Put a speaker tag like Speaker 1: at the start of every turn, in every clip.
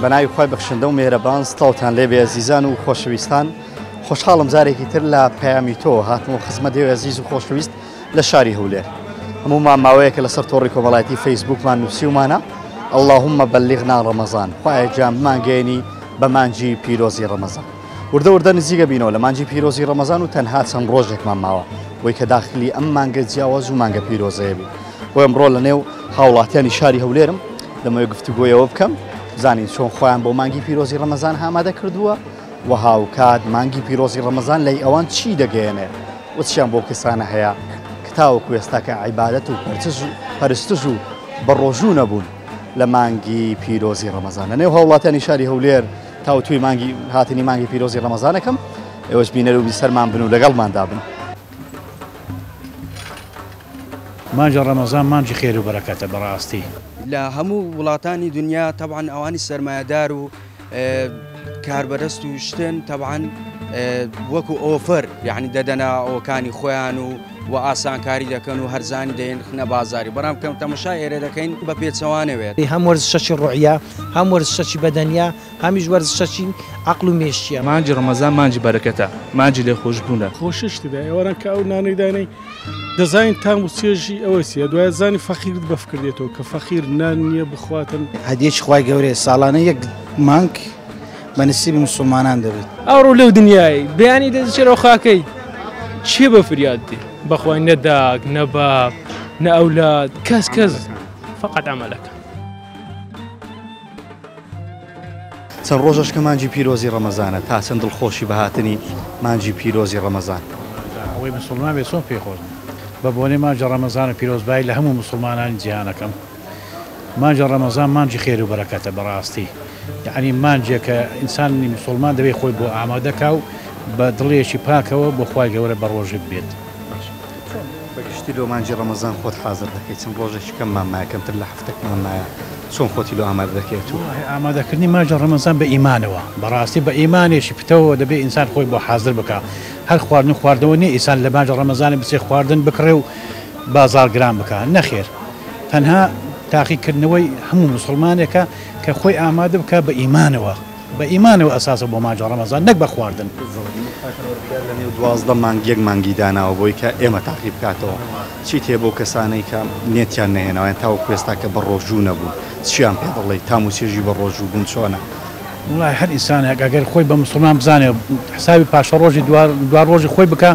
Speaker 1: بەناوی خۆی بەخشندە و مێرەبان ستاوتان لێبێ ئەزیزان و خۆشەویستان خۆشحاڵم جارێکی تر لە پەیامی تۆ هاتمەوە خزمەت دێو ئەزیز و خۆشەویست لە شاری هەولێر هەموومان ماوەیەکە لەسەر تۆڕی کۆمەڵایەتی فەیسبووکمان نووسیومانە اللهم بلغنا ڕەمەزان خوایە گیان بمانگەێنی بە مانجی پیرۆزی ڕەمەزان وردە وردە نزیکە بینەوە لە مانجی پیرۆزی ڕەمەزان و تەنها چەند ڕۆژێکمان ماوە وەی کە داخلی ئەم مانگە جیاواز و مانگە پیرۆزەیە بوو بۆ ئەمڕۆ لە نێو هاوڵاتیانی شاری هەولێرم لەمەوەی گفتوگۆیەوە بکەم بزانین چۆن خۆیان بۆ مانگی پیرۆزی ڕەمەزان ئامادە کردووە و هاوکات مانگی پیرۆزی ڕەمەزان لای ئەوان چی دەگەیەنێ و چیان بۆ کەسانە هەیە کتاوەکو ئێستاکە عیبادەت و پەرستش و بەڕۆژوو نەبوون لە مانگی پیرۆزی ڕەمەزان لە نێو هاوڵاتیانی شاری هەولێر تا توی مانگی هاتنی مانگی پیرۆزی ڕەمەزانەکەم ئێوەش بینەر و بیسەرمان بن و لەگەڵماندا بن.
Speaker 2: مانجی ڕەمەزان مانجی خێر و بەرەکەتە بەڕاستی
Speaker 3: لە هەموو وڵاتانی دنیا طبعا ئەوانی سەرمایەدار و کاربەدەست و شتن طبعا وەکو ئۆفەر یعنی دەدەنا ئەوەکانی خۆیان و ئاسانکاری دەکەن و هەرزانی دەێنخنە بازاری بەڕام کەم تەماشای ئێرە دەکەین بە پێچەوانەوێت
Speaker 4: هەم وەرزشەی ڕوعیا هەم وەرزشەی بەدەنیا هەمیش وەرزشەی عەقڵ و مێشتیە.
Speaker 5: مانجی ڕەمەزان مانجی بەرەکەتە مانجی لێخۆشبوونە
Speaker 6: خۆششتی بێ ئێوەران کە ئەو نانەی دانەی دەزانین تام و چێژی ئەوەسیە دوای زانی فەقیرت بەفکردێتەوە کە فەقیر نان نییە بخواتن
Speaker 7: هەدیەکی خوای گەورەیە ساڵانە یەک مانگ بە نسیبی مسلمانان دەبێت
Speaker 8: ئەوڕۆ لەو دنیای بەیانی دەچێرەوە خاکەی چی بە فریاد دی بەخوای نەداک نەباب نە ئەولاد کەس فقط ئەمەلەکە
Speaker 1: چەند ڕۆژەش کە مانجی پیرۆزی ڕەمەزانە تا چەند دڵخۆشی بەهاتنی مانجی پیرۆزی ڕەمەزان
Speaker 2: ئەوەی مسلمان بێ چۆن پێخۆش بە بۆنێ مانجی ڕەمەزانە پیرۆزبایی لە هەموو مسلمانانی جیهانەکەم مانجی ڕەمەزان مانجی خێر و بەرەکەتە بەڕاستی یعنی مانجێک کە ئینسانی مسلمان دەبێت خۆی بۆ ئامادەکا و بە دڵێکی پاکەوە بۆ خوای گەورە بە ڕۆژێک بێت.
Speaker 1: بەگشتی لۆ مانجی ڕەمەزان خۆت حازر دەکەیت چەند ڕۆژێکی کەممان مایە کەمتر لە هەفتێکمان مایە چۆن خۆتی لۆ ئامادە دەکەیت و
Speaker 2: ئامادەکردنی مانجی ڕەمەزان بە ئیمانەوە بەڕاستی بە ئیمانێکی پتەوە دەبێت ئینسان خۆی بۆ حازر بکە هەر خواردن خواردنەوە نیە ئینسان لە مانجی ڕەمەزانە بچێ خواردن بکڕێ و بازار گران بکە نەخێر تەنها تاقیکردنەوەی هەموو مسلمانێکە کە خۆی ئامادە بکە بە ئیمانەوە بە ئیمانەوە ئەساسە بۆ مانجی ڕەمەزان نەک بە خواردن.
Speaker 1: لە نێو 12 مانگ یەک مانگی داناوە بۆی کە ئێمە تاقی بکاتەوە چی تێ بۆ کەسانەی کە نێتیان نەهێناوەیان تاوەکو ئێستا کە بە ڕۆژوو نەبوون چیان پێ دەڵێ تام و چێژی بە ڕۆژوو بوون چۆنە؟
Speaker 2: وڵای هەر ئینسانێک ئەگەر خۆی بە مسلمان بزانێ حسابی پاشە ڕۆژی دوار ڕۆژی خۆی بکە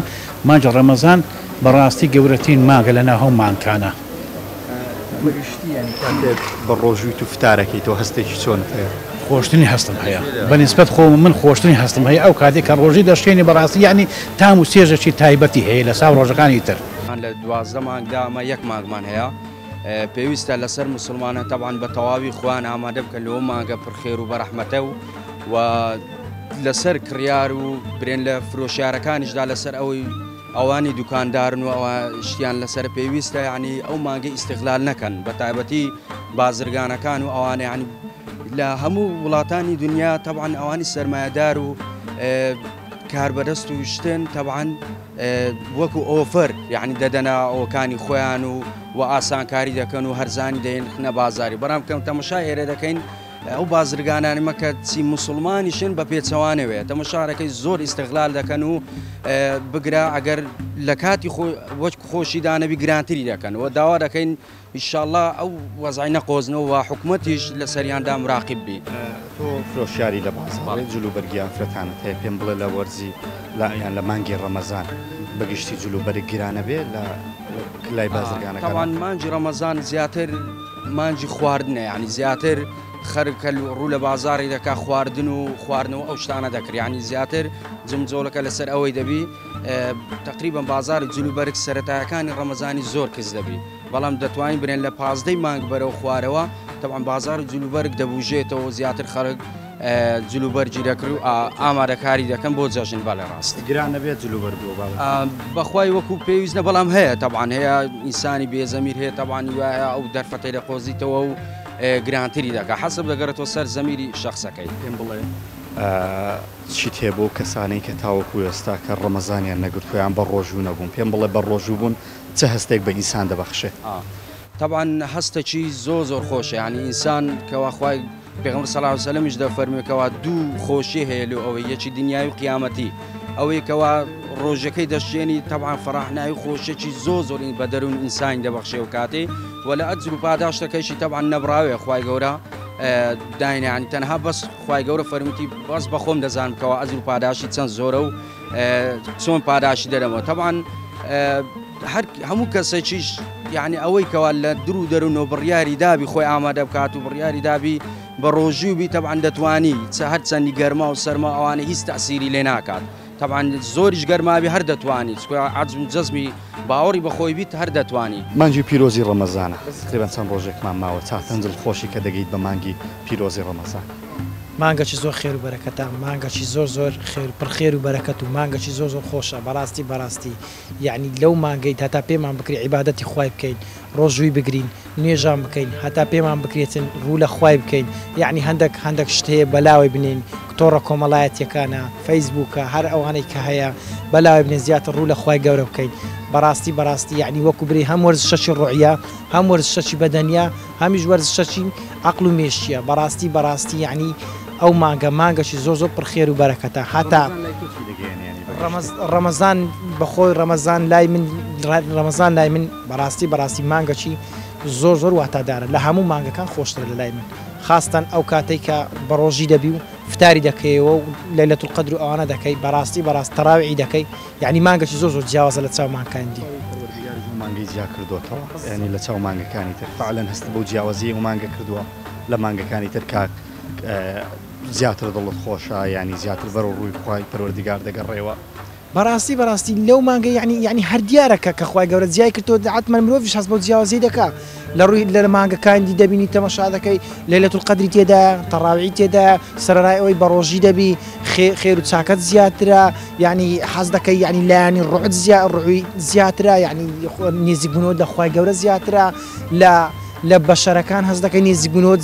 Speaker 2: مانجی ڕەمەزان بەڕاستی گەورەترین مانگە لەناو هەموو مانگانە.
Speaker 1: بە ڕۆژووی تو فتارەکەی تۆ هەستێکی چۆن هەیە؟
Speaker 2: خۆشتنی هەستم هەیە بەنسبەت خۆ من خۆشتنی هەستم هەیە ئەو کاتێک کە ڕۆژی دەشتێنی بەڕاستی یعنی تام و سێژێکی تایبەتی هەیە لە ساو ڕۆژەکانی تر.
Speaker 3: لە 12 مانگدا ئەمە یەک مانگمان هەیە پێویستە لەسەر مسلمانە تەبعاً بە تەواوی خوان ئامادە بکەن لەوە مانگە پڕخێر و بەرەحمەتە و لەسەر کڕیار و برێن لە فرۆشیارەکانیشدا لەسەر ئەوانی دوکاندارن و ئەوە شتیان لەسەر پێویستە یعنی ئەو مانگە ئیستیغلال نەکەن بە تایبەتی بازرگانەکان و ئەوانە یعنی لە هەموو وڵاتانی دنیا طبعا ئەوانی سەرمایەدار و کاربەدەست و شتن طبعا وەکو ئۆفەر یعنی دەدەنا ئەوەکانی خۆیان و ئاسانکاری دەکەن و هەرزانی دەێنخنە بازاری بەڕام کەم تەماشای ئێرە دەکەین ئەو بازرگانانی مەکە چی مسلمانیشن بە پێچەوانەوێت تەماشارەکەی زۆر ئیستیغلال دەکەن و بگرا ئەگەر لە کاتی وەک خۆشی دانەبی گرانتری دەکەن و داوا دەکەین ئینشاءالله ئەو وەزعی نەقۆزنەوە و حکومەتیش لە سەریاندا مراقب بی.
Speaker 1: تۆ فرۆشیاری لە بازاڕێ جلوبەرگیان فرەتانت هەیە پێم بڵێ لە وەرزی یان لە مانگی ڕەمەزان بەگشتی جلوبەرگ گرانە بێ لە لای بازرگانەکان؟
Speaker 3: طبعا مانجی ڕەمەزان زیاتر مانجی خواردنە یعنی زیاتر خەرکە ڕوو لە بازاری دەکا خواردن و خواردنەوە ئەو شتانە دەکرد یعنی زیاتر جمجۆڵەکە لەسەر ئەوەی دەبی تقریبا بازاری جلوبەرگ سەرەتایەکانی ڕەمەزانی زۆر کەس دەبی بەڵام دەتوانین برێن لە 15 مانگ بەرەو خوارەوە طبعا بازار جلوبەرگ دەبوژێتەوە زیاتر خەرک جلوبەرگی دەکرد و ئامادەکاری دەکەن بۆ جەژن بەڵێ ڕاست
Speaker 1: گران نەبێت جلوبەرگ
Speaker 3: بەخوای وەکو پێویستە بەڵام هەیە طبعا هەیە ئینسانی بێزەمیر هەیە طبعا وایە ئەو دەرفەتەی دەقۆزیتەوە و گرانتری دەکە حەسب دەگەڕێتەوە سەر زەمیری شەخسەکەی.
Speaker 1: پێم بڵێ چی تێ بۆ کەسانەی کە تاوەکو ئێستا کە ڕەمەزانیان نەگرتویان بە ڕۆژوو نەبوون پێم بڵێ بە ڕۆژوو بوون چه هەستێک بە ئینسان دەبەخشێت؟
Speaker 3: طبعا هەستێکی زۆر خۆشە یعنی ئینسان کەواخوای پێغەمبەر صلی الله علیه و سەلەمیش دەفەرمێکەوە دوو خۆشی هەیە لێ ئەوەی یەکی دنیای و قیامەتی ئەوەی کەوا ڕۆژەکەی دەشتێنی تەبعاً فەڕاحناوی خۆشیێکی زۆر بە دەروون ئینسانی دەبەخشێ و کاتێ وە لە ئەجر و پاداشتەکەیشی تەبعاً نەبراوێ خوای گەورە داینیان تەنها بەس خوای گەورە فەرمووتی بەس بە خۆم دەزانم کەەوە ئەجر و پاداشی چەند زۆرە و چۆن پاداشی دەرەمەوە تەبعاً هەموو کەسێکیش یعنی ئەوەی کەوا لە درو دەروونەوە بڕیاری دابی خۆی ئامادە بکات و بڕیاری دابی بە ڕۆژی و بی تەبعاً دەتوانی هەر چەندی گەرما و سەرما ئەوانە هیچ تەسیری لێ ناکات طبعا زۆریش گەرمابی هەر دەتوانیت عەزم جەزمی باوەڕی بەخۆی بیت هەر دەتوانی
Speaker 1: مانگی پیرۆزی ڕەمەزانە تقریبان چەند ڕۆژێکمان ماوە چاتەن دڵخۆشی کە دەگەیت بە مانگی پیرۆزی ڕەمەزان
Speaker 4: مانگەی زۆر خێر و بەرەکەتە مانگەی زۆر پڕخێر و بەرەکەت و مانگەی زۆر خۆشە بەڕاستی یعنی لەو مانگەیت هەتا پێمان بکری عیبادەتی خوای بکەین ڕۆژووی بگرین نوێژان بکەین هەتا پێمان بکرێتن ڕوو لە خوای بکەین یعنی هەندێک شتەیە بەلاوی بنین تۆڕە کۆمەڵایەتیەکانە فەیسبووکە هەر ئەوانەی کە هەیە بەلاوی بنێن زیاتر ڕوو لە خوای گەورە بکەین بەڕاستی یعنی وەکو بری هەم وەرزشەی ڕوعیە هەم وەرزشەی بەدەنیا هەمیش وەرزشەی عەقڵ و مێشتیە بەڕاستی یعنی ئەو مانگەشی زۆر پڕخێر و بەرەکەتە هەتا ڕەمەزان بەخۆی ڕەمەزان لای من بەڕاستی مانگەی زۆر واتادارە لە هەموو مانگەکان خۆشتر لە لای من خاستن ئەو کاتێک کە بە ڕۆژی دەبی و فتاری دەکەیەوە و لەیلەتول قەدر و ئەوانە دەکەی بەڕاستی تەراویعی دەکەی یعنی مانگەشی زۆر جیاوازە لە چاو مانگەکاندی
Speaker 1: مانگەی جیا کردوتەوە ینی لە چاو مانگەکانی تر فعلەن هەست بۆ جیاوازی و مانگە کردووە لە مانگەکانی تر کاک زیاتر دڵت خۆشە ینی زیاتر بەر و ڕووی خوای پەروەردیگار دەگەڕێەوە
Speaker 4: بەڕاستی لەو مانگە یعنی هەر دیارەکە کە خوای گەورە جیای کردو حتمەن مرۆڤیش هەست بۆ جیاوازی دەکا لە ڕووی لە مانگەکانی دەبینی تەماشا دەکەی لەیلەتول قەدری تێدا تەڕاویعی تێدا سەرەرای ئەوەی بە ڕۆژی دەبی خێر و چاکەت زیاترە یعنی حەز دەکەی یعنی لایانی ڕوعی زیاترە یعنی نێزیک بوونەوە لە خوای گەورە زیاترە لە بەشەرەکان هەست دەکەی نێزیک بوونەوە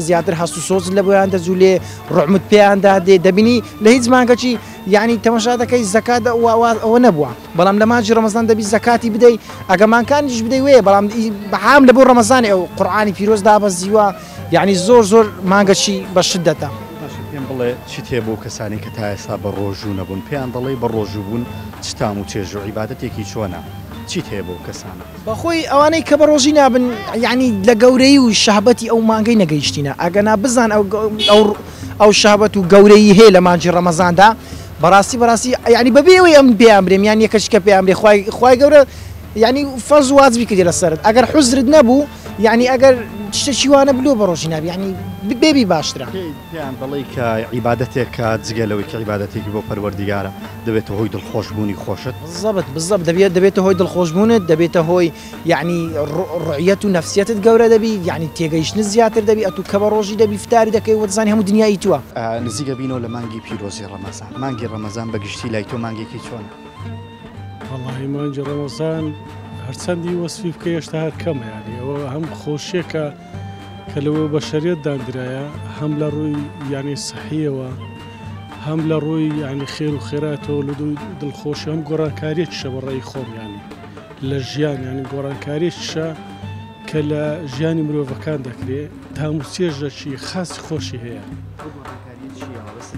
Speaker 4: زیاتر هەست و سۆز لە بۆیان دەزوو لێ ڕحمت پێیاندا دەبینی لە هیچ مانگەی یعنی تەماشا دەکەی زەکات ئەوە نەبووە بەڵام لە مانجی ڕەمەزان دەبی زەکاتی بدەی ئەگەمانکانیش بدەی وێ بەڵام بەهام لە بۆ ڕەمەزانی ئەو قورئانی پیرۆز دابەزیوە یعنی زۆر مانگەی بە شدەتە
Speaker 1: پێم بڵێ چی تێبوو کەسانی کە تا ئێستا بە ڕۆژوو نەبوون پێیان دەڵێ بە ڕۆژوو بوون چتام و چێژ و عیبادەتێکی چۆنە چی تێبوو کەسانە
Speaker 4: بەخۆی ئەوانەی کە بە ڕۆژی نابن یعنی لە گەورەی و شەهبەتی ئەو مانگەی نەگەیشتینە ئەگەنا بزان ئەو شەهبەت و گەورەی هەیە لە مانجی ڕەمەزاندا بەڕاستی یعنی بەبێەوەی ئەم پێیان برێم یان یەکەشکە پێیان بێ خوای گەورە یعنی فەرز و واجبی کردی لەسەرت ئەگەر حوزرت نەبوو یعنی ئەگەر شتێکی وانە بلۆ بە ڕۆژی نابی یعنی بێبی باشترە
Speaker 1: پێیان بڵێ کە عیبادەتێک کە جگەلەوەی کە عیبادەتێکی بۆ پەروەردیگارە دەبێتە هۆی دڵخۆشبوونی خۆشت
Speaker 4: بالضبط دەبێتە هۆی دڵخۆشبوونت دەبێتە هۆی یعنی ڕوعیەت و نەفسیەتت گەورە دەبی یعنی تێگەیشتن زیاتر دەبی ئەتو کە بە ڕۆژی دەبی فتاری دەکەی وەزانی هەموو دنیای تووە
Speaker 1: نزیکە بینەوە لە مانگی پیرۆزی ڕەمەزان مانگی ڕەمەزان بەگشتی لای تۆ مانگێکی چۆن
Speaker 6: والله مانگی ڕەمەزان هەرچەندی وەسفی بکە هێشتا هەر کەمە یعنی ئەوە هەم خۆشیێکە کە لەوە بە شەریعەت دانرایە هەم لە ڕووی یعنی سەحیەوە هەم لە ڕووی یعنی خێر و خێراتەوە لە دوو دڵخۆشی هەم گۆڕانکاریەکیشە بە ڕێی خۆم ینی لە ژیان ینی گۆڕانکاریەکیشە کە لە ژیانی مرۆڤەکان دەکرێت تاموسێژەکی خاصی خۆشی هەیە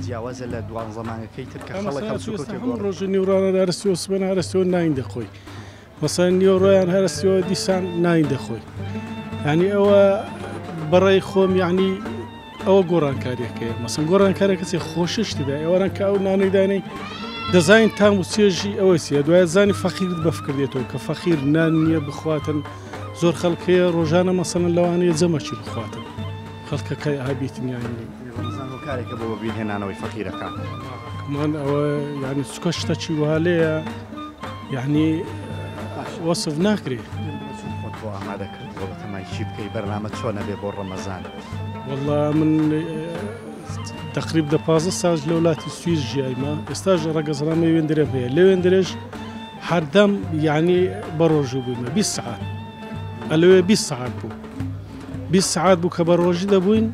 Speaker 1: جیاوازە لە دوان زەمانەکەی تر کە
Speaker 6: ڕۆژ نیورانە هەرستی وسبەن هەرستەوە ناین دەخۆی مەسەن نیۆڕۆیان هەرستەوە دیسان ناین دەخۆی ینی ئەوە بەڕێی خۆم یعنی ئەوە گۆڕانکاریەکەیە مەسن گۆڕانکارێک کەسی خۆششتدا ئێوەران کە ئەو نانەیدانەی دەزانین تام و چێژی ئەوەی سیە دوای زانی فەقیرت بەفکردێتەوە کە فەقیر نان نییە بخواتن زۆر خەڵکەیە ڕۆژانە مەسەن لەوانەیە جەمەچی بخواتن خەڵکەکە هابیتنیانی
Speaker 1: کارێکە بۆ بینهێنانەوەی فەقیرەکان
Speaker 6: کمان ئەوە یعنی چکە شتەکی وهالەیە یعنی وەصف ناکرێت
Speaker 1: بۆ ئامادەکرد بۆ بەتەمای چی بکەی بەرنامە چۆنە بێ بۆ ڕەمەزان
Speaker 6: والله من تقریب دە 15 ساڵ لە وڵاتی سوئیس ژیایمە ئێستاش ڕەگەزڕامە وێندرێم هەیە لە وێندرێژ هەردەم یعنی بە ڕۆژوو بووینە 20 ساعات ئەلەوێ 20 ساعات بوو 20 ساعات بوو کە بە ڕۆژی دەبووین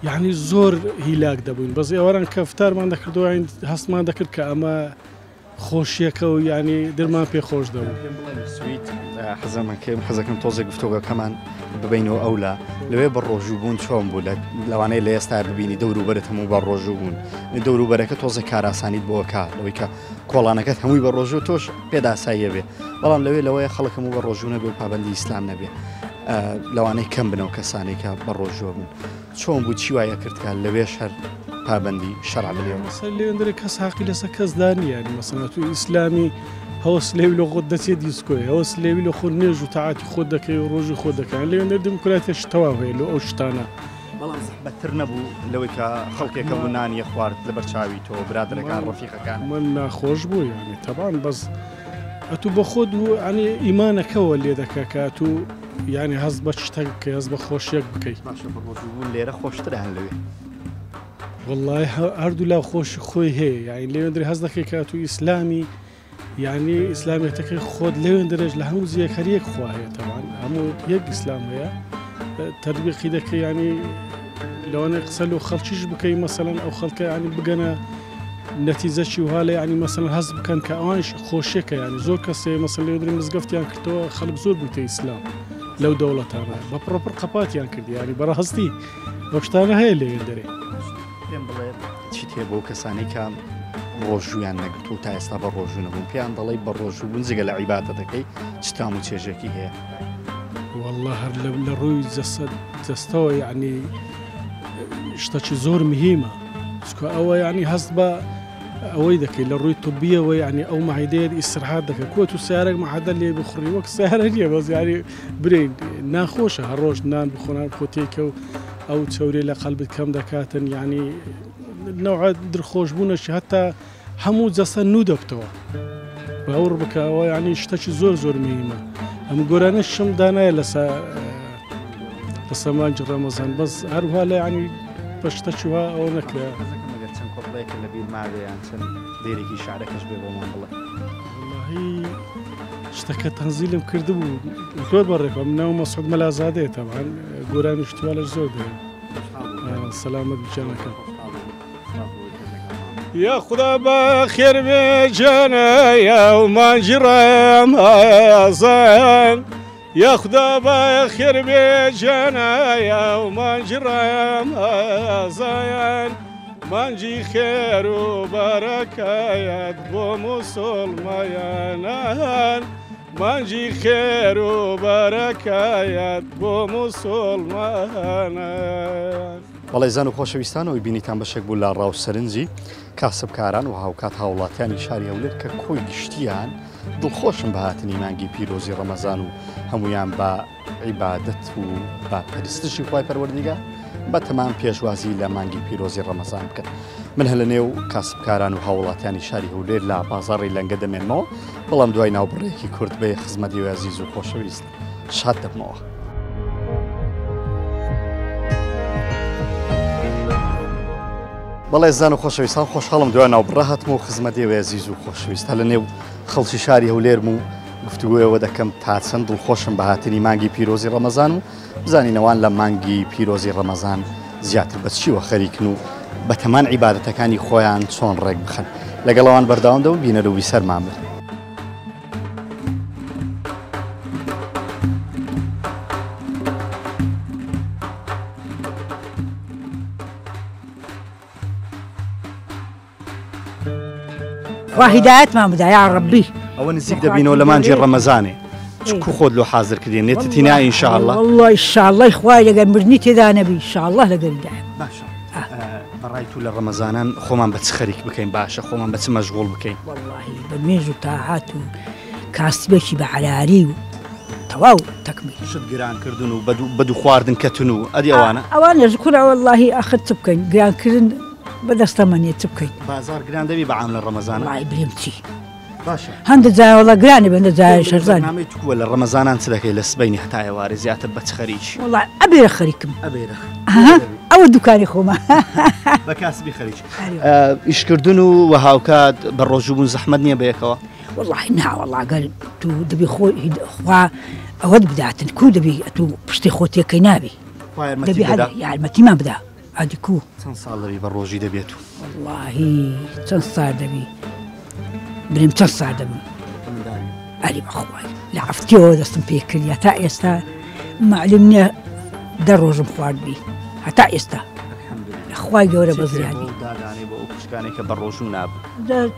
Speaker 6: یعنی زۆر هیلاک دەبووین بەس ئێوەران کە فتارمان دەکردەوە هەستمان دەکرد کە ئەمە خۆشیەکە و یعنی دڵمان پێ خۆش دەبوو
Speaker 1: حەزەکەم تۆزێک گفتۆگەکەمان ببینەوە ئەولا لەوێ بە ڕۆژوو بوون چۆن بوو لە لەوانەیە لە ئێستا ببینی دەوروبەرت هەموو بە ڕۆژوو بوون دەوروبەرەکە تۆزە کاراسانیت بۆ کا لەوەی کە کۆڵانەکەت هەمووی بە ڕۆژوو تۆش پێداساییە بێ بەڵام لەوەیە خەڵک هەموو بە ڕۆژوو نەبێ و پابەندی ئیسلام نەبێ لەوانەیە کەم بنەوە کەسانێکە بە ڕۆژوە بوون چۆن بوو چی وایە کردکە لەوێش هەر پابەندی شەرع بێ
Speaker 6: لێندرێک کەس حەقی لەسەر کەس دانیانی مەسەڵەن تو ئیسلامی هەوس لێوی لە خۆت دەچێت دیسکۆی هەوس لێوی لە خۆت نێژ و تاعاتی خۆت دەکەی و ڕۆژی خۆت دەکەن لێوێندەر دموکراتیش تەواو هەیە لە ئەو شتانە
Speaker 1: بەڵام بەتر نەبوو لەوەی کە خەڵکێکە بوو نانیە خوارد لە بەرچاوی تۆ برادرەکان ڕەفیقەکان
Speaker 6: من ناخۆش بوو یانی تەبان بەس ئەتو بە خۆت و ئەنی ئیمانەکەەوە لێ دەکە کە تو یعنی هەز بە شتێک کە هەز بە خۆشیەک بکەیت
Speaker 1: لێرە خۆشترە هەن لەوێ
Speaker 6: والله هەردوو لا خۆش خۆی هەیە یعنی لێوێندری هەز دەکەی کە تو ئیسلامی یعنی ئیسلامێتەکەی خۆت لێوێندرێژ لە هەموو زیەکەریەک خوا هەیە تەوان هەموو یەک ئیسلام هەیە تەربیقی دەکەی ینی لەوانەیە قسە لەو خەڵکیش بکەی مەسەڵەن ئەو خەڵکە ینی بگەنە نەتیجەی وهالە ینی مەسەڵەن هەست بکەن کە ئەوانش خۆشیەکە ینی زۆر کەسێ مەسەڵەن لێوێندری مزگەفتیان کردەوە خەڵک زۆر بوویتە ئیسلام لەو دەوڵەتانە بە پڕۆپڕ قەپاتیان کردی ینی بەڕاستی ئەو شتانە هەیە لێوێندەرێ
Speaker 1: پێم بڵێ چیت هەیە بۆ کەسانی کە ڕۆژویان نەگرت و تا ئێستا بە ڕۆژوو نەبوون پێیان دەڵێ بە ڕۆژوو بوون جگە لە عیبادەتەکەی چتام و چێژێکی هەیە
Speaker 6: والله هەر لە ڕووی جەستەوە یعنی شتێکی زۆر مهمە چکە ئەوە یعنی هەست بە ئەوەی دەکەی لە ڕووی توبیەوە یعنی ئەو مەعیدەیە ئیستراحات دەکەی کۆت و سیارێک مەعادە لێ بخوڕی وەک سیارە نییە بەس یعنی برین ناخۆشە هەڕۆژ نان بخۆنان خۆتێکە و ئەو چاورێ لە قەلبت کەم دەکاتن یعنی نەوع درخۆشبوونەشی هەتا هەموو جەسە نو دەبتەوە باوەڕ بکەوە یعنی شتێکی زۆر زۆر مهمە ئەم گۆرانە شم دانایە لە مانگی ڕەمەزان بەس هەروها لە ینی بە شتێکی وا ئەوە نەکرا
Speaker 1: چەند کۆپڵەیەک لە بیر ماوەیان چەند دێرێکی شعرەکەش بێ بۆمان بڵێ
Speaker 6: واللهی شتەکە تەنزیلم کردبوو زۆر بەڕێکم ناو مەسعود مەلازادەیە تەبعاً گۆرانی شتوالەش زۆر دێن سەلامەت بجانەکە يا خدا بخير بجانا يا ومانجي رمضان يا خدا بخير بجانا يا ومانجي رمضان مانجي خير وبركات بمسلمان مانجي خير وبركات بمسلمان
Speaker 1: بەڵێ زان و خۆشەویستانەوەی بینیتان بەشێک بوو لە ڕاو سەرنجی کاسبکاران و هاوکات هاوڵاتیانی شاری هەولێر کە کۆی گشتیان دڵخۆشم بە هاتنی مانگی پیرۆزی ڕەمەزان و هەمویان بە عیبادەت و بە پەرستشی خوای پەروەردیگار بە تەمام پێشوازی لە مانگی پیرۆزی ڕەمەزان بکەن من هە لە نێو کاسبکاران و هاوڵاتیانی شاری هەولێر لە بازاڕی لەنگە دەمێنمەوە بەڵام دوای ناوبڕێکی کورد بێ خزمەتی و عەزیز و خۆشەویست شاد دەبمەوە بەڵێ زان و خۆشەویستان خۆشحاڵم دوای ناوبڕە هاتمەوە خزمەتی عەزیز و خۆشەویست هە لە نێو خەڵکی شاری هەولێرم و گفتوگویەوە دەکەم تا چەند دڵخۆشم بە هاتنی مانگی پیرۆزی ڕەمەزان و بزانینەوان لە مانگی پیرۆزی ڕەمەزان زیاتر بە چیوە خەریکن و بە تەمان عیبادەتەکانی خۆیان چۆن ڕێک بخەن لەگەڵەوان بەردەوام دەون بینەرەوی سەرمان بن
Speaker 9: وهدايتمان بدا يا ربي
Speaker 1: ئەوە نزیک دەبینەوە لە مانجی ڕەمەزانێ چکو خۆت لۆ حاضر کردێن نێتتینا ئینشاءالله
Speaker 9: والله ئینشاءالله خوای لەگەر مردنی تێدا نەبی ئینشاءالله لەگەریدا
Speaker 1: باشە بەڕای تو لە ڕەمەزانان خۆمان بە چ خەریک بکەین باشە خۆمان بە چ مەشغوڵ بکەین
Speaker 9: والله بە نوێژ و تاعات و کاسبێکی بە حەلالی و تەواو تەکمیل
Speaker 1: شت گرانکردن و بەدوو خواردن کەتن و ئەدی ئەوانە
Speaker 9: ئەوانێژ کوڕە واللهی ئاخر چ بکەین گرانکردن بەدەستەمەنیە چ بکەین
Speaker 1: بازار گران دەبی بە عام لە ڕەمەزانە
Speaker 9: وای بریم چی
Speaker 1: باشە
Speaker 9: هەندە جای وەڵا گرانی بەندە جای شەرزانی
Speaker 1: نامەی تووە لە ڕەمەزانان چ دەکەی لە سبەینی هەتای ئێوارە زیاتر بە چ خەریکی
Speaker 9: والله ئەبێرە خەریکم
Speaker 1: ئەبێرە
Speaker 9: ئەوە دوکانی خۆمە
Speaker 1: بە کاسبی خەریک ئیشکردن و هاوکات بە ڕۆژوبوون زەحمەت نییە بەیەکەوە
Speaker 9: والله نا والله گەل تو دەبی خۆی خوا ئەوەت بداتن کو دەبی تو پشتی خۆتێکەکەی نابی دەبی یارمەتیمان بدا ئەدی کو
Speaker 1: چەند ساڵ دەبی بە ڕۆژی دەبێت و
Speaker 9: واللهی چەند ساڵ دەبی بریم چەند ساڵ دەبم ئەری بەخوای لە هەفتەیەوە دەستم پێ کردیا تا ئێستا معلوم نییە دە ڕۆژم خواردبی هەتا ئێستا خوای گەورە بە زیادی
Speaker 1: کە بە ڕۆژوو نابوو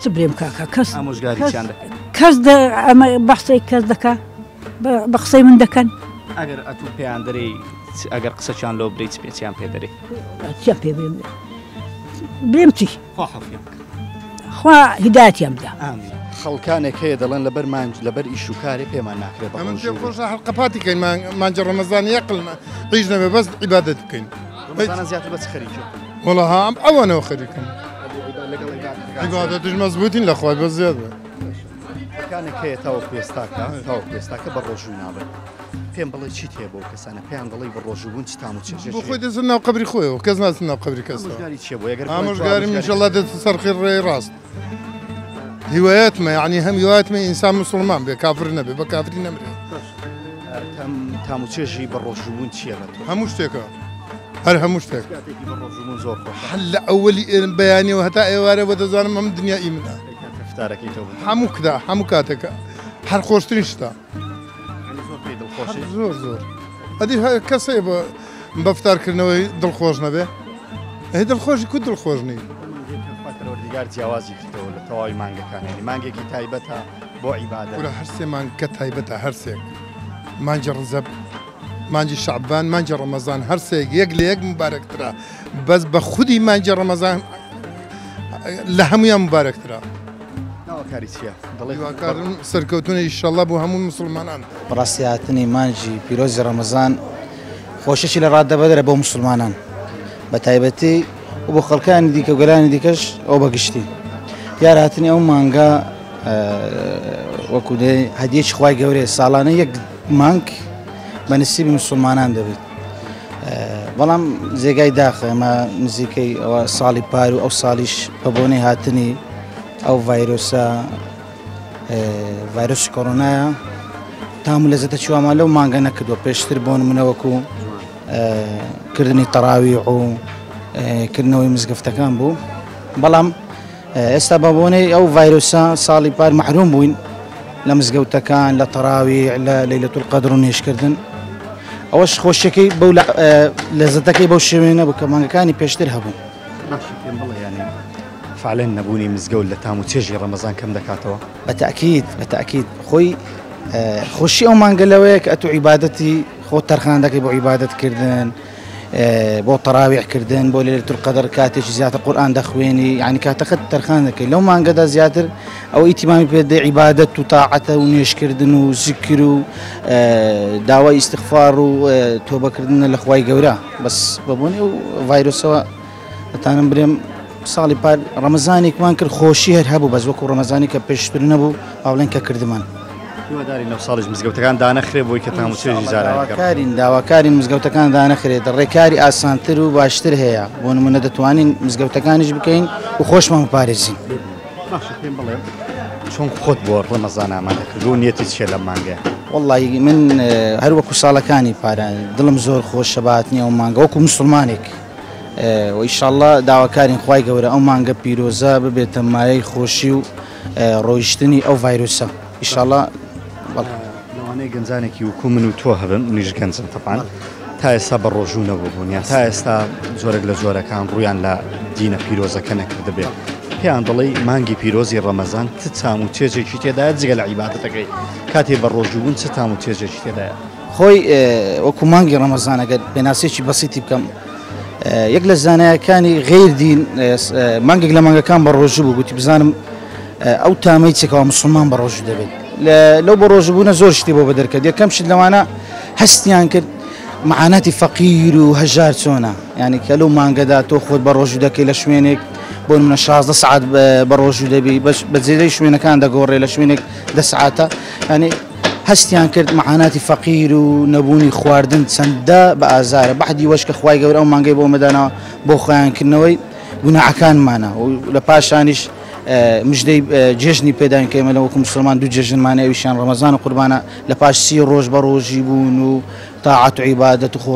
Speaker 9: چ برێم کاکە کەس
Speaker 1: ئامۆژگاریان
Speaker 9: کەس ئەمە بەخسەی کەس دەکا بە قسەی من دەکەن
Speaker 1: ئەگەر ئەتوو پێیان دەرێ ئەگەر قسەچان لۆ برێت پێچیان پێ دەرێ
Speaker 9: چیان پێ برێم چی خوا هیدایەتیان بدە
Speaker 1: خەڵکانێک هەیە دەڵێن لەبەر مانج لەبەر ئیش و کارێ پێمان ناکرێت
Speaker 10: ئەمن پێ خۆش حەلقەپاتی کەین مانجە ڕەمەزان یەقل قیژ نەبێ بەس عیبادەت بکەین
Speaker 1: زیاتر بەس خەریکە
Speaker 10: وەڵا هام ئەوانەوە خەریکن عیبادەتش مەزبوطین لە خوای بە زیاد بە
Speaker 1: کانێک هەیە تاوەکو ئێستاکە بە ڕۆژوو نابێت پێم بڵێ چیت هەیە بۆ کەسانە پێیان دەڵی بە ڕۆژوون چ تام و چێژ
Speaker 10: بۆ خۆی دەچن ناو قەبری خۆیەوە کەس ناچن ناو قەبری کەسەوە ئامۆژگاریم ئینشەڵا دێتە سەرخی ڕێی ڕاست هیوایەتمە یعنی هەم هیوایەتمە ئینسان موسڵمان بێ کافر نەبێ بە کافری نەمرێ
Speaker 1: تام و چێژی بە ڕۆژوون چییە بە
Speaker 10: هەموو شتێکە هەر هەموو شتێک
Speaker 1: زۆر
Speaker 10: هەل لە ئەوەلی بەیانیەوە هەتا ئێوارەوە دەزانم ئەم دنیای منە هەموو کدا هەموو کاتێکە هەر خۆشترین شتە زۆر زۆر ئەدی کەسێ بە بەفتارکردنەوەی دڵخۆش نەبێ هی دڵخۆشی کو دڵخۆشنی
Speaker 1: دیگار جیاوازی کردەوە لە تەواوی مانگەکانی مانگێکی تایبەتە بۆ عیبادەت
Speaker 10: ورە هەرسێ مانگکە تایبەتە هەرسێک مانجی ڕزەب مانجی شعبان مانجی ڕەمەزان هەرسێک یەک لە یەک مبارەکترا بەس بە خودی مانجی ڕەمەزان لە هەمویان مبارەکترا
Speaker 1: ناوەکاری چییە
Speaker 10: دڵێواکارم سەرکەوتونە ئیشەڵڵا بۆ هەموو مسلمانان
Speaker 7: بەڕاستی هاتنی مانجی پیرۆزی ڕەمەزان خۆشەشی لە ڕادەبەدرە بۆ مسلمانان بە تایبەتی و بۆ خەڵکانی دیکە و گەلانی دیکەش ئەو بەگشتی یار هاتنی ئەو مانگە وەکو هەدیەکی خوای گەورەیە ساڵانە یەک مانگ بە نسیبی مسلمانان دەبێت بەڵام جێگای داخە ئەمە نزیکەی ئەوە ساڵی پار و ئەو ساڵیش بە بۆنەی هاتنی ئەو ڤایرۆسی کۆڕۆنایە تام و لەزەتە چوامە لەو مانگە نەکردووە پێشتر بۆ نمونەوەکو کردنی تەراویح و کردنەوەی مزگەفتەکان بوو بەڵام ئێستا بە بۆنەی ئەو ڤایرۆسە ساڵی پار مەحروم بووین لە مزگەوتەکان لە تەراویح لە لەیلەتول قەدر و نوێژکردن ئەوەش خۆشیەکەی بەو لەزەتەکەی بەو شێوێنە بوو کە مانگەکانی پێشتر هەبوو
Speaker 1: فعلەن نەبوونی مزگەوت لە تام و چێژی ڕەمەزان کەم دەکاتەوە
Speaker 7: بەتەکید خۆی خۆشی ئەو مانگە لەوەیە کە ئەتو عیبادەتی خۆ تەرخان دەکەی بۆ عیبادەتکردن بۆ تەراویحکردن بۆ لەیلەتول قەدر کاتێکی زیاتر قورئان دەخوێنی یعنی کاتەکەت تەرخان دەکەی لەو مانگەدا زیاتر ئەو ئیتیمامی پێ دەی عیبادەت و تاعەتە و نوێژکردن و زیکر و داوای ئیستیغفار و تۆبەکردنە لە خوای گەورە بەس بەبوونی و ڤایرۆسەوە دەتانم برێم ساڵی پار ڕەمەزانێکمان کرد خۆشی هەر هەبوو بەس وەکو ڕەمەزانی کە پێشتر نەبوو ئاڵێن کە کردمان
Speaker 1: هیواداری لەو ساڵیش مزگەوتەکان دانەخرێ بۆی کە تام و چێژی
Speaker 7: زارایەکە داواکارین مزگەوتەکان دانەخرێت ڕێکاری ئاسانتر و باشتر هەیە بۆ نمونە دەتوانین مزگەوتەکانیش بکەین و خۆشمان بپارێزین
Speaker 1: پێم بڵێ چۆن خۆت بۆ ڕەمەزان ئامادەکرد و نیەتی چیە لە مانگە
Speaker 7: وەڵڵی من هەر وەکو ساڵەکانی پارە دڵم زۆر خۆشە بەهاتنی ئەو مانگە وەکو مسلمانێک و ئیشەڵڵا داواکارین خوای گەورە ئەو مانگە پیرۆزە ببێتە مایەی خۆشی و ڕۆیشتنی ئەو ڤایرۆسە ئیشەڵڵا
Speaker 1: لەوانەیە گەنجانێکی وکو من و تۆ هەبن منیش گەنجم تەپان تا ئێستا بە ڕۆژوو نەبووبوونیان تا ئێستا زۆرێک لە جۆرەکان ڕویان لە دینە پیرۆزەکە نەکرد بێت پێیان دەڵێ مانگی پیرۆزی ڕەمەزان چ تام و چێژێکی تێدایە جگە لە عیبادەتەکەی کاتێ بە ڕۆژوون چ تام و چێژێکی تێدایە
Speaker 7: خۆی وەکو مانگی ڕەمەزان ئەگەر بێناسێکی بەسیتی بکەم یەک لە زانایەکانی غیر دین مانگێک لە مانگەکان بە ڕۆژوو بوو گوتی بزانم ئەو تامەی چێکەوە مسلمان بە ڕۆژوو دەبێت لەو بە ڕۆژبوونە زۆر شتی بۆ بەدەرکرد یەکەم شت لەوانە هەستیان کرد معاناتی فەقیر و هەژار چۆنە یعنی کە لەو مانگەدا تۆ خۆت بە ڕۆژوو دەکەی لە شوێنێک بۆ منە 16 سعات بە ڕۆژوو دەبی بە جێرەی شوێنەکان دەگۆڕێ لە شوێنێک 10 سعاتە ینی هەستیان کرد معاناتی فەقیر و نەبوونی خواردن چەندە بە ئازارە بەحدی وەشکە خوای گەورە ئەو مانگەی بۆ مەدانەوە بۆ خۆیانکردنەوەی گوناحەکانمانە و لە پاشانیش مژدەی جێژنی پێداین کە ئێمە لە وەکو مسلمان دوو جێژنمانە ئەویشیان ڕەمەزان و قوربانە لە پاش 30 ڕۆژ بە ڕۆژی بوون و تاعەت و عیبادەت و خۆ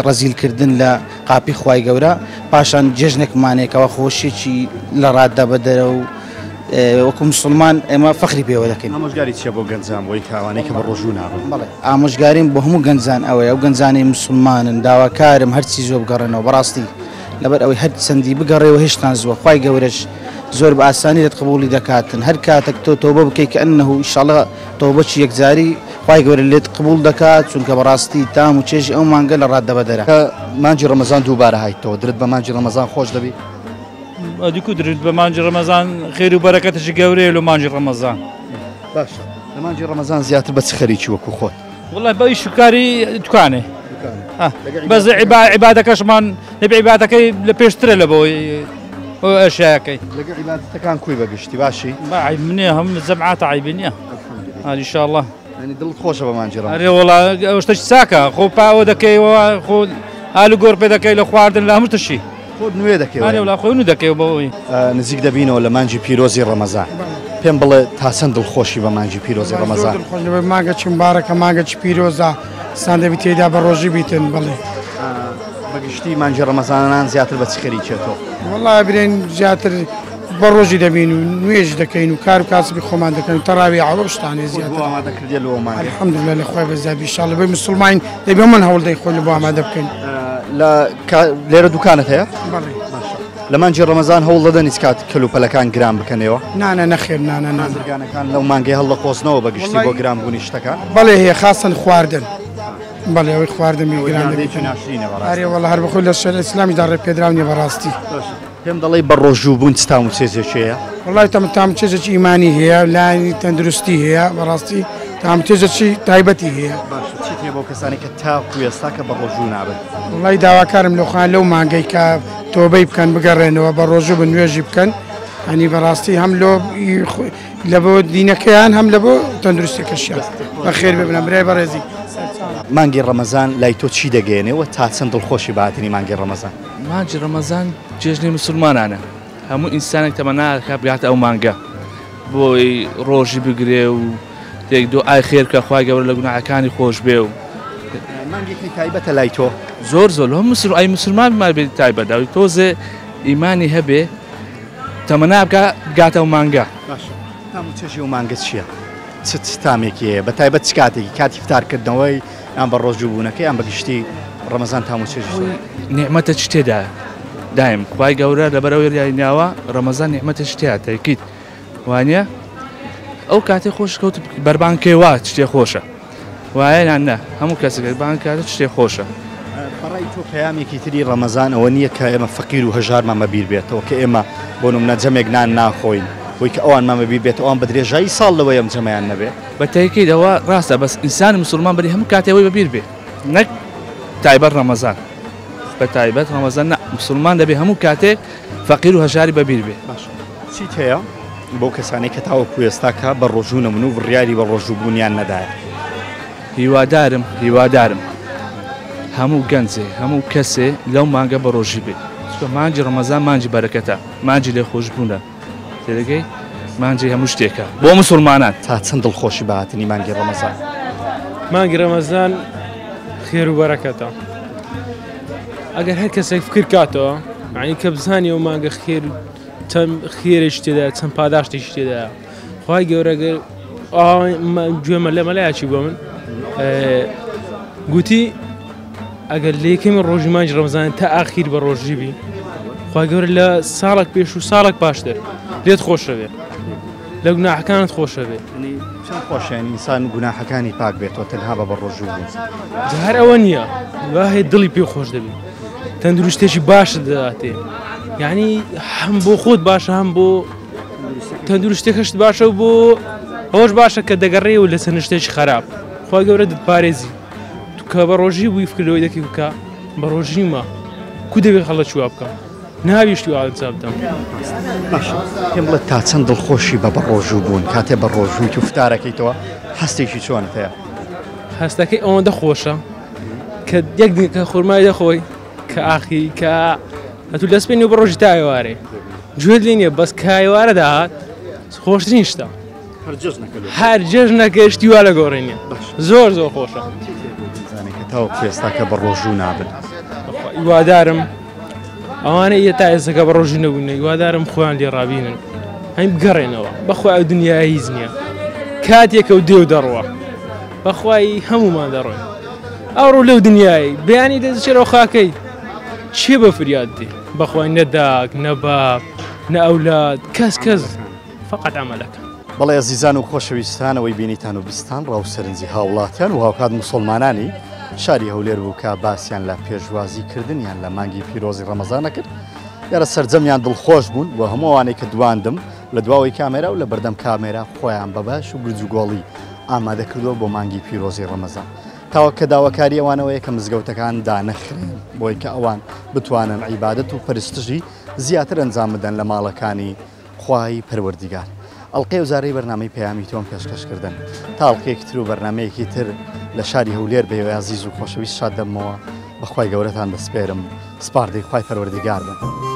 Speaker 7: ڕەزیلکردن لە قاپی خوای گەورە پاشان جێژنێکمانێکەوە خۆشیێکی لە ڕاددا بەدەرە و وەکو مسلمان ئێمە فەخری پێوە دەکەین.
Speaker 1: ئامۆژگاری چیە بۆ گەنجان بۆی کاوانەی کە بە ڕۆژوو نابن؟
Speaker 7: بەڵێ ئامۆژگاریم بۆ هەموو گەنجان ئەوەیە ئەو گەنجانی مسلمانن داواکارم هەرچی زۆر بگەڕێنەوە بەڕاستی لەبەر ئەوەی هەر چەندی بگەڕێەوە هێشتان زووە خوای گەورەش زۆر بە ئاسانی دەت قبولی دەکاتن هەر کاتێک تۆ تۆبە بکەیت کە ئەنەهو ئینشاڵڵا تۆبەچی یەکجاری خوای گەورە لێت قبول دەکات چونکە بەڕاستی تام و چێژی ئەو مانگە لە ڕاددەبەدەرە.
Speaker 1: مانجی ڕەمەزان دووبارە هایتەوە درت بە مانجی ڕەمەزان خۆش دەبی؟
Speaker 11: دیکو درت بە مانجی ڕەمەزان خێر و بەرەکەتشی گەورەیە لە مانجی ڕەمەزان.
Speaker 1: باشە لە مانجی ڕەمەزان زیاتر بە چ خەریکی وەکو خۆت؟
Speaker 11: وڵای بە ئیش و کاری دوکانێ بەس عیبادەکەشمان لەبێ عیبادەکەی لە پێشترە لە بۆی ئەشیاکەی
Speaker 1: لەگەڵ عیبادەتەکان کوی بەگشتی باشی؟
Speaker 11: عیب نییە هەم جەمعاتە عیبی نییە ئینشاءڵڵا
Speaker 1: دڵت خۆشە بە مانجی ڕەمەزان.
Speaker 11: ئەرێ وڵا ئەو شتەی چاکە خۆ پاوە دەکەیەوە خۆ ئالو گۆڕ پێ دەکەی لە خواردن لە هەموو تشی
Speaker 1: خۆت نوێ دەکەی
Speaker 11: وڵا خۆی نو دەکەی بەوەی
Speaker 1: نزیک دەبینەوە لە مانجی پیرۆزی ڕەمەزان پێم بڵێ تا چەند دڵخۆشی بە مانجی پیرۆزی ڕەمەزان؟
Speaker 12: ماگە چ مبارەکە ماگە چ پیرۆزە سان دەبی تێدا بە ڕۆژی بیتن بڵێ
Speaker 1: بەگشتی مانجی ڕەمەزانان زیاتر بە چ خەریکێتەوە؟
Speaker 12: وڵای برێن زیاتر بە ڕۆژی دەبین و نوێژ دەکەین و کار و کاسبی خۆمان دەکەین تەراوی ئاوە شتانێ زیاتر
Speaker 1: ئامادەکردێ لەوە مانگە
Speaker 12: الحەمدولillah لە خۆی بەزابی ئینشاءڵڵا بەی موسڵمان دەبێ من هەوڵ دەی خۆی لە بۆ ئامادە بکەین.
Speaker 1: لێرە دوکانت هەیە؟
Speaker 12: بەڵێ
Speaker 1: لە مانجی ڕەمەزان هەوڵ دەدەن هیچ کات کەلوپەلەکان گران بکەنەوە؟
Speaker 12: نانە نەخێر نانە
Speaker 1: بازرگانەکان لەو مانگەی هەڵ لە قۆزنەوە بەگشتی بۆ گرانبوونی شتەکان؟
Speaker 12: بەڵێ هەیە خاصن خواردن بەڵێ ئەوەی خواردنی گران ئەرێ وەڵا هەر بەخۆی لە شەریعەتی ئیسلامیدا ڕێ پێدراونیە بەڕاستی.
Speaker 1: پێم دەڵێ بە ڕۆژوو بوون تام و چێزێکەیە؟
Speaker 12: وڵای تام چێزێکی ئیمانی هەیە لانی تەندروستی هەیە بەڕاستی تام چێزێکی تایبەتی هەیە.
Speaker 1: چیتێ بۆ کەسانی کە تاکو ئێستا کە بە ڕۆژوو نابن؟
Speaker 12: وڵای داواکارم لەوخان لەو مانگەی کە تۆبەی بکەن بگەڕێنەوە بە ڕۆژوو بە نوێژی بکەن ئەنی بەڕاستی هەم لە بۆ دینەکەیان هەم لە بۆ تەندروستیەکەشیان بە خێر ببنە برای بەڕێزی.
Speaker 1: مانگی ڕەمەزان لای تۆ چی دەگەێنێەوە تا چەند دڵخۆشی بەهاتنی مانگی ڕەمەزان؟
Speaker 5: مانجی ڕەمەزان جێژنی مسلمانانە هەموو ئینسانێک تەمەناکە بگاتە ئەو مانگە بۆی ڕۆژی بگرێ و تێک دۆ ئای خێرکە خوای گەورە لە گوناحەکانی خۆش بێ و
Speaker 1: مانگێکی تایبەتە لای تۆ؟
Speaker 5: زۆر زۆر هەم ئای مسلمان بمان بێت تایبەتداوی تۆزێ ئیمانی هەبێ تەمەنا بگاتە ئەو مانگە.
Speaker 1: تام و چێژی و مانگە چییە؟ چ تامێکی هەیە بە تایبەت چ کاتێکی کاتی فتارکردنەوەی یان بە ڕۆژوو بوونەکە یان بەگشتی ڕەمەزان تام و چێژی
Speaker 5: نیعمەتە چ تێدا دایم خوای گەورە لەبەرەوەی ریایناوە ڕەمەزان نیعمەتە شتێت تایکیت وانە ئەو کاتێ خۆش کەوت بەربانکەوە شتێ خۆشە وایە یان نە هەموو کەسێک بەربان کاتە شتێ خۆشە.
Speaker 1: بەڕای تۆ پەیامێکی تری ڕەمەزان ئەوە نییە کە ئێمە فەقیر و هەژارمان بەبیر بێتەوە کە ئێمە بۆ نمونە جەمێک نان ناخۆین بۆی کە ئەوانمان بەبیر بێت ئەوان بە درێژایی ساڵ لەوە ئەم جەمەیان نەبێت
Speaker 5: بە تایکیت ئەوە ڕاستە بەس ئینسان مسلمان بەری هەموو کاتێەوەی بەبیر بێ نەک تایبەت ڕەمەزان بە تایبەت ڕەمەزان مسلمان دەبێ هەموو کاتێک فەقیر و هەژاری بەبیر بێ.
Speaker 1: چیت هەیە بۆ کەسانی کە تاوەکو ئێستاکە بە ڕۆژوو نەمون و بڕیاری بە ڕۆژوو بوونیان نەدایە؟
Speaker 5: هیوادارم هەموو گەنجێ هەموو کەسێ لەو مانگە بە ڕۆژی بێ مانجی ڕەمەزان مانجی بەرەکەتە مانجی لێ خۆشبوونە تێدەگەی مانجی هەموو شتێکە بۆ مسلمانان.
Speaker 1: تا چەند دڵخۆشی بەهاتنی مانگی ڕەمەزان؟
Speaker 8: مانگی ڕەمەزان خێر و بەرەکەتە ئەگەر هەر کەسێک فکر کاتەوە معنی کە بزانانی ئەو مانگە خێر چەند خێرش تێدا چەند پاداشتیش تێدا خوای گەورەگەر گوێمە لە مەلایەکی بۆ من گوتی ئەگەر لە یەکەمی ڕۆژی مانجی ڕەمەزان تا ئاخیر بە ڕۆژی بی خوای گەورە لە ساڵێک پێش و ساڵێک پاشتر لێت خۆشەوێ لە گوناحەکانت خۆشەوێ
Speaker 1: خۆشیان ئینسان گوناحەکانی پاک بێتەوە تەنها بە ڕۆژوو بوون
Speaker 8: هەر ئەوە نییە وهەیە دڵی پێ خۆش دەبێت تەندروستێکی باشت دەداتێ یعنی هەم بۆ خۆت باشە هەم بۆ تەندروستێکەشت باشە و بۆ ئەوەش باشە کە دەگەڕێ و لە سەرنشتێکی خراپ خوا گەورە دەتپارێزی تو کە بە ڕۆژی بووی فکرەوەی دەکەی بکە بە ڕۆژیمە کو دەبێت خەڵە چوا بکە ناویشتی ئاچا بدەم
Speaker 1: پێم بڵێت تا چەند دڵخۆشی بە ڕۆژوو بوون کاتێ بە ڕۆژووی و فتارەکەیتەوە هەستێکی چۆنت هەیە؟
Speaker 8: هەستەکەی ئەوەندە خۆشە کە یەک کە خورمای دەخۆی کە ئاخی کە ئەتوو دەستپێنی و بە ڕۆژی تا ئێوارێ گوێت لێ نییە بەس کایوارە داهات خۆشترین شتە هەر جێژ نەکەشتی وا لە گۆڕێنیە زۆر زۆر خۆشە
Speaker 1: تاوە پێستاکە بە ڕۆژوو نابن
Speaker 8: هیوادارم ئەوانە تا ئێستاکە بە ڕۆژی نەبوون هیوادارم خۆیان لێ ڕابینن هەین بگەڕێنەوە بەخوای ئەو دنیا هیچ نییە کاتێکە و دێو دەڕوە بەخوای هەمومان دەڕۆین ئەوڕۆ لەو دنیای بەیانی دەچێرەوە خاکەی چێ بە فریاد دێ بەخوای نەداک نەباب نە ئەولاد کەس فقط ئەمەلەکە.
Speaker 1: بەڵێ ئەزیزان و خۆشەویستانەوەی بینیتان و بیستان ڕاو سەرنجی هاوڵاتیان و هاوکات موسڵمانانی شاری هەولێر بوو کە باسییان لە پێشوازیکردنیان لە مانگی پیرۆزی ڕەمەزانە کرد یارە سەرجەمیان دڵخۆش بوون و هەمووانەی کە دواندم لە دواوەی کامێرا و لە بەردەم کامێرا خۆیان بەباش و گرجوگۆڵی ئامادە کردووە بۆ مانگی پیرۆزی ڕەمەزان تاوە کە داواکاری ئەوانەوەیە کە مزگەوتەکان دانەخرێن بۆی کە ئەوان بتوانن عیبادەت و پەرستشی زیاتر ئەنجام بدەن لە ماڵەکانی خوای پەروەردیگار. ئەڵلقەی وزارەی بەرنامەی پەیامی تۆم پێشکەشکردن تا ئەڵلقەیەکی تر و بەرنمەیەکی تر لە شاری هەولێر بەوێ عزیز و خۆشەویست شاد دەمەوە بەخوای گەورەتان دەسپێرم سپاردەی خوای پەروەردیگار بن.